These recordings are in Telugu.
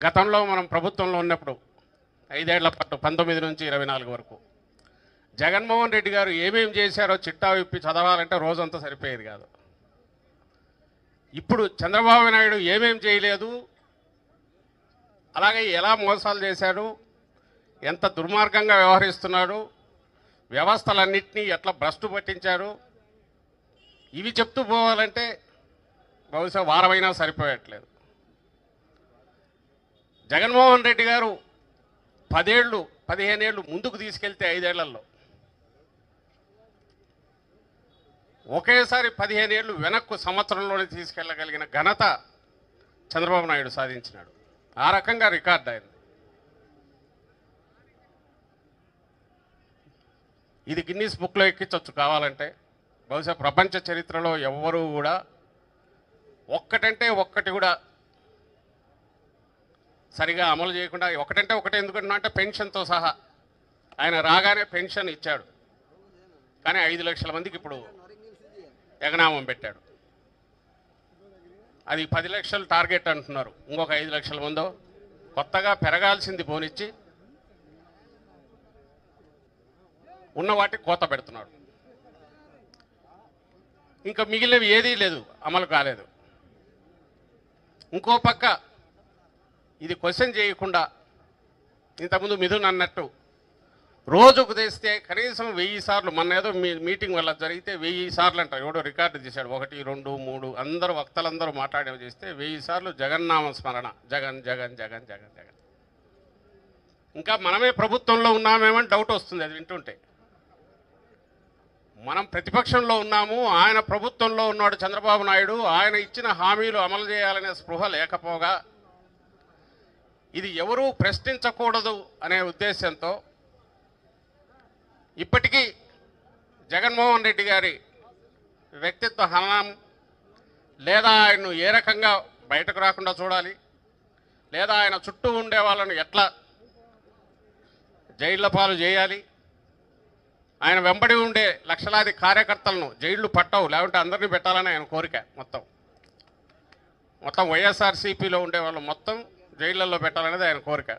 గతంలో మనం ప్రభుత్వంలో ఉన్నప్పుడు 5 ఏళ్ల పాటు 19 నుంచి 24 వరకు జగన్మోహన్ రెడ్డి గారు ఏమేం చేశారో చిట్టా విప్పి చదవాలంటే రోజంతా సరిపోయేది కాదు. ఇప్పుడు చంద్రబాబు నాయుడు ఏమేం చేయలేదు, అలాగే ఎలా మోసాలు చేశాడు, ఎంత దుర్మార్గంగా వ్యవహరిస్తున్నాడు, వ్యవస్థలన్నింటినీ ఎట్లా భ్రష్టు పట్టించారు, ఇవి చెప్తూ పోవాలంటే బహుశా వారమైనా సరిపోయట్లేదు. జగన్మోహన్ రెడ్డి గారు 10 ఏళ్ళు 15 ఏళ్ళు ముందుకు తీసుకెళ్తే 5 ఏళ్లలో ఒకేసారి 15 ఏళ్ళు వెనక్కు సంవత్సరంలోనే తీసుకెళ్ళగలిగిన ఘనత చంద్రబాబు నాయుడు సాధించినాడు. ఆ రకంగా రికార్డ్ అయింది. ఇది గిన్నీస్ బుక్లో ఎక్కించవచ్చు కావాలంటే. బహుశా ప్రపంచ చరిత్రలో ఎవ్వరూ కూడా ఒక్కటంటే ఒక్కటి కూడా సరిగా అమలు చేయకుండా, ఒకటంటే ఒకటే ఎందుకంటే పెన్షన్తో సహా ఆయన రాగానే పెన్షన్ ఇచ్చాడు, కానీ 5 లక్షల మందికి ఇప్పుడు ఎగనామం పెట్టాడు. అది 10 లక్షలు టార్గెట్ అంటున్నారు. ఇంకొక 5 లక్షల మందో కొత్తగా పెరగాల్సింది పోనిచ్చి ఉన్న వాటికి కోత పెడుతున్నాడు. ఇంకా మిగిలినవి ఏదీ లేదు, అమలు కాలేదు. ఇంకో పక్క ఇది క్వశ్చన్ చేయకుండా ఇంతకుముందు మిథున్ అన్నట్టు రోజుకు తెస్తే కనీసం 1000 సార్లు, మొన్న ఏదో మీటింగ్ వల్ల జరిగితే 1000 సార్లు అంటారు, ఎవడో రికార్డు తీశాడు, 1 2 3 అందరూ వక్తలందరూ మాట్లాడేవి చేస్తే 1000 సార్లు జగన్నామ స్మరణ, జగన్ జగన్ జగన్ జగన్ జగన్. ఇంకా మనమే ప్రభుత్వంలో ఉన్నామేమని డౌట్ వస్తుంది అది వింటుంటే. మనం ప్రతిపక్షంలో ఉన్నాము, ఆయన ప్రభుత్వంలో ఉన్నాడు చంద్రబాబు నాయుడు. ఆయన ఇచ్చిన హామీలు అమలు చేయాలనే స్పృహ లేకపోగా ఇది ఎవరూ ప్రశ్నించకూడదు అనే ఉద్దేశంతో ఇప్పటికీ జగన్మోహన్ రెడ్డి గారి వ్యక్తిత్వ హననం, లేదా ఆయన్ను ఏ రకంగా బయటకు రాకుండా చూడాలి, లేదా ఆయన చుట్టూ ఉండే వాళ్ళను ఎట్లా జైళ్ల పాలు చేయాలి, ఆయన వెంబడి ఉండే లక్షలాది కార్యకర్తలను జైళ్లు పట్టవు లేకుంటే అందరినీ పెట్టాలని ఆయన కోరిక. మొత్తం వైఎస్ఆర్సీపీలో ఉండే వాళ్ళు మొత్తం జైళ్ళల్లో పెట్టాలనేది ఆయన కోరిక.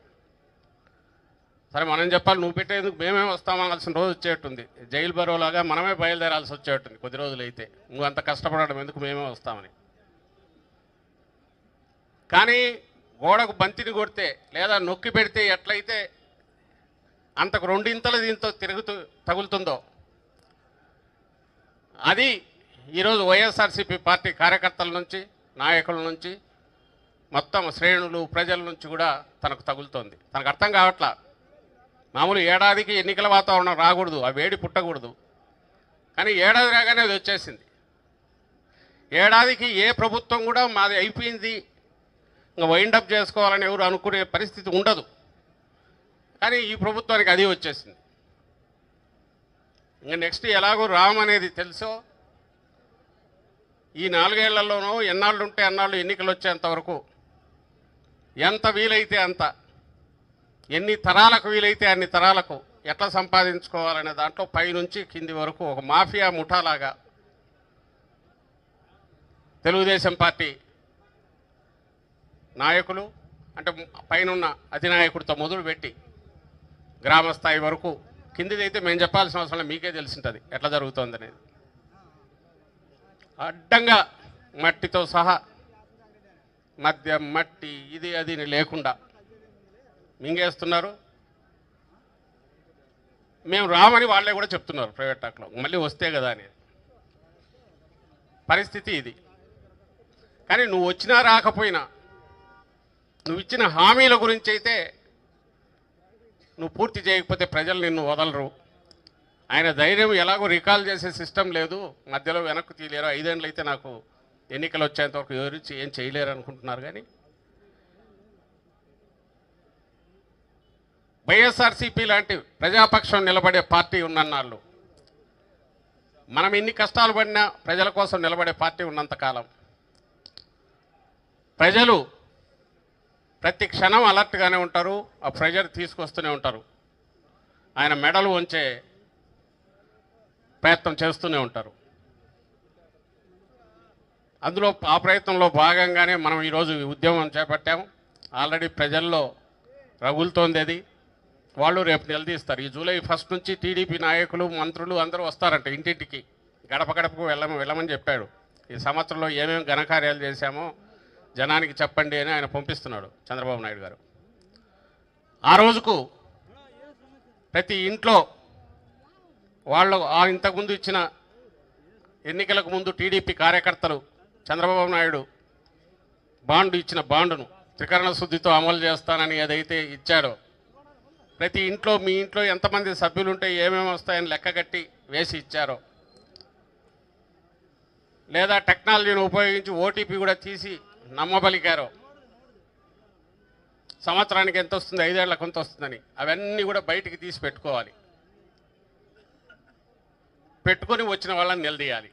సరే మనం చెప్పాలి, నువ్వు పెట్టేందుకు మేమే వస్తామనాల్సిన రోజు వచ్చేటుంది. జైలు బరోలాగా మనమే బయలుదేరాల్సి వచ్చేటుంది కొద్ది రోజులైతే. నువ్వు అంత కష్టపడడం ఎందుకు, మేమే వస్తామని. కానీ గోడకు బంతిని కొడితే లేదా నొక్కి పెడితే ఎట్లయితే అంతకు 2 ఇంతలు దీంతో తగులుతుందో అది ఈరోజు వైఎస్ఆర్సీపీ పార్టీ కార్యకర్తల నుంచి, నాయకుల నుంచి, మొత్తం శ్రేణులు ప్రజల నుంచి కూడా తనకు తగులుతోంది. తనకు అర్థం కావట్లా. మామూలు ఏడాదికి ఎన్నికల వాతావరణం రాకూడదు, ఆ వేడి పుట్టకూడదు, కానీ ఏడాది రాగానే అది వచ్చేసింది. ఏడాదికి ఏ ప్రభుత్వం కూడా మాది అయిపోయింది ఇంకా వైండప్ చేసుకోవాలని ఎవరు అనుకునే పరిస్థితి ఉండదు. కానీ ఈ ప్రభుత్వానికి అది వచ్చేసింది. ఇంకా నెక్స్ట్ ఎలాగో రామ్ అనేది తెలుసో, ఈ 4 ఏళ్లలోనూ ఎన్నాళ్ళు ఉంటే అన్నాళ్ళు ఎన్నికలు వచ్చేంత వరకు ఎంత వీలైతే అంత, ఎన్ని తరాలకు వీలైతే అన్ని తరాలకు ఎట్లా సంపాదించుకోవాలనే దాంట్లో పైనుంచి కింది వరకు ఒక మాఫియా ముఠాలాగా తెలుగుదేశం పార్టీ నాయకులు, అంటే పైనున్న అధినాయకుడితో మొదలుపెట్టి గ్రామస్థాయి వరకు, కిందిదైతే మేము చెప్పాల్సిన అవసరం లేదు, మీకే తెలిసింటుంది ఎట్లా జరుగుతుందనేది. అడ్డంగా మట్టితో సహా మద్యం, మట్టి, ఇది అది లేకుండా మింగేస్తున్నారు. మేము రామని వాళ్ళే కూడా చెప్తున్నారు ప్రైవేట్ టాక్లో, మళ్ళీ వస్తే కదా అని. పరిస్థితి ఇది. కానీ నువ్వు వచ్చినా రాకపోయినా నువ్వు ఇచ్చిన హామీల గురించి అయితే నువ్వు పూర్తి చేయకపోతే ప్రజలు నిన్ను వదలరు. ఆయన ధైర్యం ఎలాగో రికాల్ చేసే సిస్టమ్ లేదు, మధ్యలో వెనక్కు తీయలేరు. 5 ఏళ్ళు అయితే నాకు ఎన్నికలు వచ్చేంతవరకు ఎవరించి ఏం చేయలేరు అనుకుంటున్నారు. కానీ వైఎస్ఆర్సీపీ లాంటి ప్రజాపక్షం నిలబడే పార్టీ ఉన్నన్నాళ్ళు, మనం ఎన్ని కష్టాలు పడినా ప్రజల కోసం నిలబడే పార్టీ ఉన్నంతకాలం ప్రజలు ప్రతి క్షణం అలర్ట్గానే ఉంటారు, ఆ ప్రెజర్ తీసుకొస్తూనే ఉంటారు, ఆయన మెడలు వంచే ప్రయత్నం చేస్తూనే ఉంటారు. అందులో ఆ ప్రయత్నంలో భాగంగానే మనం ఈరోజు ఉద్యమం చేపట్టాము. ఆల్రెడీ ప్రజల్లో రగులుతోంది. అది వాళ్ళు రేపు నిలదీస్తారు. ఈ జూలై 1 నుంచి టీడీపీ నాయకులు మంత్రులు అందరూ వస్తారంట ఇంటింటికి, గడప గడపకు వెళ్ళమని చెప్పాడు. ఈ సంవత్సరంలో ఏమేమి ఘనకార్యాలు చేశామో జనానికి చెప్పండి అని ఆయన పంపిస్తున్నాడు చంద్రబాబు నాయుడు గారు. ఆ రోజుకు ప్రతి ఇంట్లో వాళ్ళు ఇంతకుముందు ఇచ్చిన ఎన్నికలకు ముందు టీడీపీ కార్యకర్తలు చంద్రబాబు నాయుడు ఇచ్చిన బాండును త్రికరణ శుద్ధితో అమలు చేస్తానని ఏదైతే ఇచ్చాడో, ప్రతి ఇంట్లో మీ ఇంట్లో ఎంతమంది సభ్యులు ఉంటే ఏమేమి వస్తాయని లెక్కగట్టి వేసి ఇచ్చారో, లేదా టెక్నాలజీని ఉపయోగించి ఓటీపీ కూడా తీసి నమ్మబలికారో, సంవత్సరానికి ఎంత వస్తుంది, 5 ఏళ్లకు ఎంత వస్తుందని అవన్నీ కూడా బయటికి తీసి పెట్టుకోవాలి. పెట్టుకొని వచ్చిన వాళ్ళని నిలదీయాలి.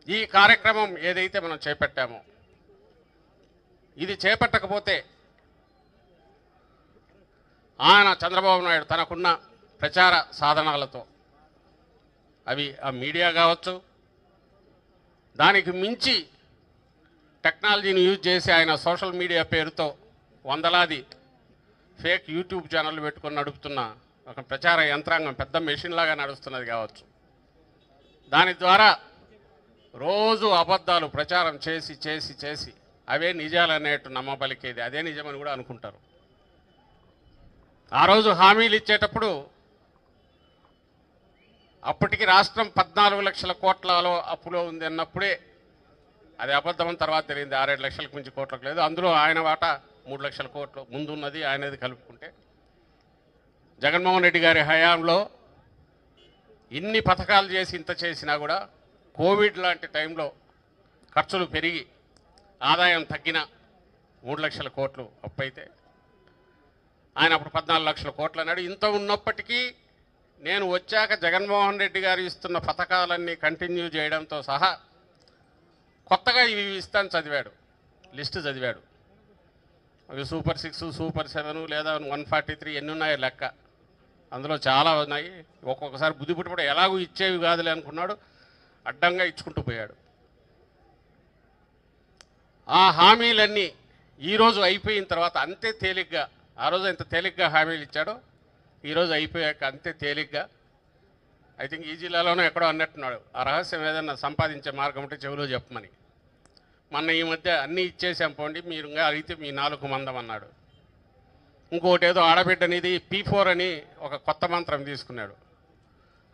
ఈ కార్యక్రమం ఏదైతే మనం చేపట్టామో, ఇది చేపట్టకపోతే ఆయన చంద్రబాబు నాయుడు తనకున్న ప్రచార సాధనాలతో, అవి ఆ మీడియా కావచ్చు, దానికి మించి టెక్నాలజీని యూజ్ చేసి ఆయన సోషల్ మీడియా పేరుతో వందలాది ఫేక్ యూట్యూబ్ ఛానళ్ళు పెట్టుకొని నడుపుతున్న ఒక ప్రచార యంత్రాంగం పెద్ద మెషిన్ లాగా నడుస్తున్నది కావచ్చు. దాని ద్వారా రోజు అబద్ధాలు ప్రచారం చేసి చేసి చేసి అవే నిజాలనేట్టు నమ్మబలికేది, అదే నిజమని కూడా అనుకుంటారు. ఆ రోజు హామీలు ఇచ్చేటప్పుడు అప్పటికి రాష్ట్రం 14 లక్షల కోట్లలో అప్పులో ఉంది అన్నప్పుడే అది అబద్ధం తర్వాత తెలియంది. 6-7 లక్షలకు మించి కోట్లకు లేదు. అందులో ఆయన వాటా 3 లక్షల కోట్లు ముందున్నది ఆయనది కలుపుకుంటే. జగన్మోహన్ రెడ్డి గారి హయాంలో ఇన్ని పథకాలు చేసి ఇంత చేసినా కూడా కోవిడ్ లాంటి టైంలో ఖర్చులు పెరిగి ఆదాయం తగ్గిన 3 లక్షల కోట్లు అప్పు అయితే ఆయన అప్పుడు 14 లక్షల కోట్లు అన్నాడు. ఇంత ఉన్నప్పటికీ నేను వచ్చాక జగన్మోహన్ రెడ్డి గారు ఇస్తున్న పథకాలన్నీ కంటిన్యూ చేయడంతో సహా కొత్తగా ఇవి ఇస్తాను చదివాడు, లిస్టు చదివాడు. అవి సూపర్ 6, సూపర్ 7 లేదా 143 ఎన్ని ఉన్నాయో లెక్క. అందులో చాలా ఉన్నాయి. ఒక్కొక్కసారి బుద్ధి పుట్టుబడి ఎలాగూ ఇచ్చేవి కాదులే అనుకున్నాడు, అడ్డంగా ఇచ్చుకుంటూ పోయాడు. ఆ హామీలన్నీ ఈరోజు అయిపోయిన తర్వాత అంతే తేలిగ్గా, ఆ రోజు ఎంత తేలిగ్గా హామీలు ఇచ్చాడో ఈరోజు అయిపోయాక అంతే తేలిగ్గా, ఐ థింక్ ఈ జిల్లాలోనే ఎక్కడో అన్నట్టున్నాడు, ఆ రహస్యం ఏదన్నా సంపాదించే మార్గం ఉంటే చెవిలో చెప్పమని. మొన్న ఈ మధ్య అన్నీ ఇచ్చేసాం పోండి, మీరు ఇంకా అడిగితే మీ 4 మందం అన్నాడు. ఇంకోటి ఏదో ఆడబిడ్డనిది P4 అని ఒక కొత్త మంత్రం తీసుకున్నాడు.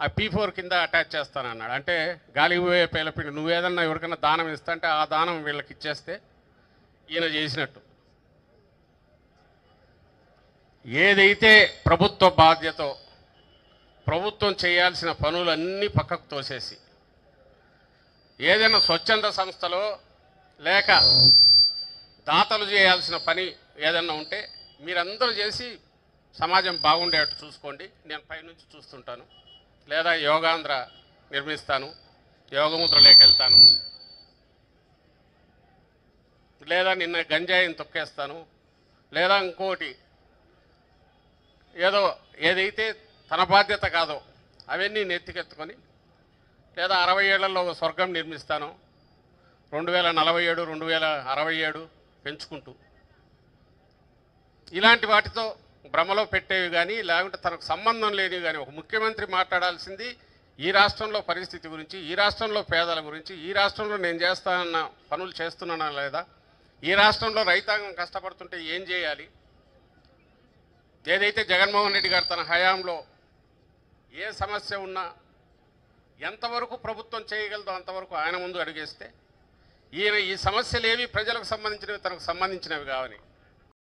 ఆ P4 కింద అటాచ్ చేస్తానన్నాడు. అంటే గాలికి పోయే పేలపిండి, నువ్వేదన్నా ఎవరికైనా దానం ఇస్తా అంటే ఆ దానం వీళ్ళకి ఇచ్చేస్తే ఈయన చేసినట్టు. ఏదైతే ప్రభుత్వ బాధ్యతో ప్రభుత్వం చేయాల్సిన పనులన్నీ పక్కకు తోసేసి ఏదైనా స్వచ్ఛంద సంస్థలో లేక దాతలు చేయాల్సిన పని ఏదన్నా ఉంటే మీరందరూ చేసి సమాజం బాగుండేట్టు చూసుకోండి, నేను పైనుంచి చూస్తుంటాను, లేదా యోగాంధ్ర నిర్మిస్తాను, యోగముద్రలోకి వెళ్తాను, లేదా నిన్న గంజాయిని తొక్కేస్తాను, లేదా ఇంకోటి ఏదైతే తన బాధ్యత కాదో అవన్నీ నెత్తికెత్తుకొని, లేదా 60 ఏళ్లలో స్వర్గం నిర్మిస్తాను, 2047, 2067 పెంచుకుంటూ ఇలాంటి వాటితో భ్రమలో పెట్టేవి కానీ, లేకుంటే తనకు సంబంధం లేనివి కానీ. ఒక ముఖ్యమంత్రి మాట్లాడాల్సింది ఈ రాష్ట్రంలో పరిస్థితి గురించి, ఈ రాష్ట్రంలో పేదల గురించి, ఈ రాష్ట్రంలో నేను చేస్తానన్న పనులు చేస్తున్నానా లేదా, ఈ రాష్ట్రంలో రైతాంగం కష్టపడుతుంటే ఏం చేయాలి, ఏదైతే జగన్మోహన్ రెడ్డి గారు తన హయాంలో ఏ సమస్య ఉన్నా ఎంతవరకు ప్రభుత్వం చేయగలదో అంతవరకు ఆయన ముందు అడిగేస్తే, ఈయన ఈ సమస్యలు ఏవి ప్రజలకు సంబంధించినవి తనకు సంబంధించినవి కావని